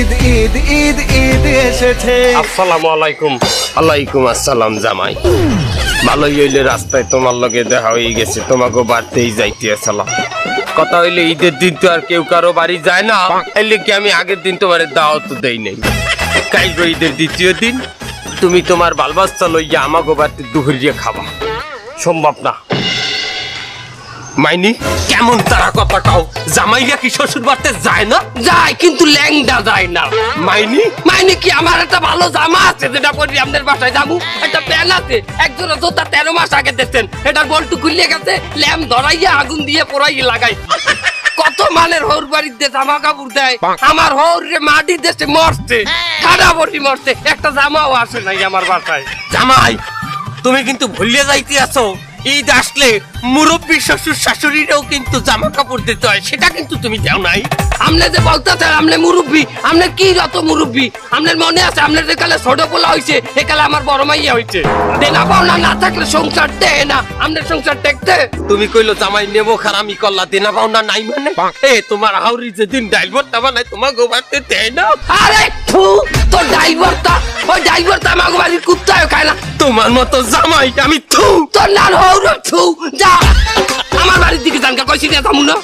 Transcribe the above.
ঈদ ঈদ ঈদ ঈদ এসেছে। আসসালামু আলাইকুম। ওয়ালাইকুম আসসালাম জামাই। ভালোই হইলে রাস্তায় তোমার লগে দেখা হয়ে গেছে, তোমাকে বাড়তেই যাইতে আসলাম। কথা হইলে ঈদের দিন তো আর কেউ কারো বাড়ি যায় না, এলে কি আমি আগের দিন তোমার দাওয়াত দেই নাই। কালকে ঈদের দ্বিতীয় দিন তুমি তোমার বাল বাচ্চা লইয়া আমাকে বাড়িতে দুপুরিয়ে খাবা, সম্ভব না। মাইনি কেমন তারা কথা কাও, জামাইয়া কি শ্বশুর বাড়িতে যায় না? যায়, কিন্তু ল্যাংডা যায় না। মাইনি মাইনি কি আমার একটা ভালো জামা আছে যেটা পরে আপনার বাসায় যাবো, একটা প্যান্ট আছে একজোড়া জোতা 13 মাস আগে দেখছেন, এটার বল্টু খুলিয়ে গেছে, ল্যাম্প ধরাইয়া আগুন দিয়ে পোড়াইয়ে লাগাই। কত মানের হৌর বাড়িতে জামা কাপড় দেয়, আমার হৌর রে মাটির দেশে মরছে, সারা বটি মরছে, একটা জামাও আসে নাই আমার বাসায়। জামাই তুমি কিন্তু ভুলিয়ে যাইতে আছো, ঈদ আসলে মুরব্বী শ্বশুর শাশুড়িরাও কিন্তু জামা কাপড় দিতে হয়, সেটা কিন্তু তুমি দেও নাই। আমনে যে বলতেছেন আমনে মুরব্বী, আমনে কি যত মুরব্বী, আমনের মনে আছে আমনের যে কালে ছোট পোলা হইছে এ কালে আমার বড় মাইয়া হইছে। দেনা পাওনা না থাকলে সংসার দেয় না, আমনের সংসার দেখতে। তুমি কইলো জামাই নেবো খারামি করলা, দেনা পাওনা নাই মানে এ তোমার হাউরি যেদিন ড্রাইভারটা বানায় তোমার গোবারতে দেয় না। আরে থু, তোর ড্রাইভারটা, ওই ড্রাইভারটা আমার বাড়ির কুত্তায় খায় না। তোমার মতো জামাই আমি থু, তোর নার হৌর থু, যা আমার বাড়ির দিকে জানকা কইছি না, থামু না।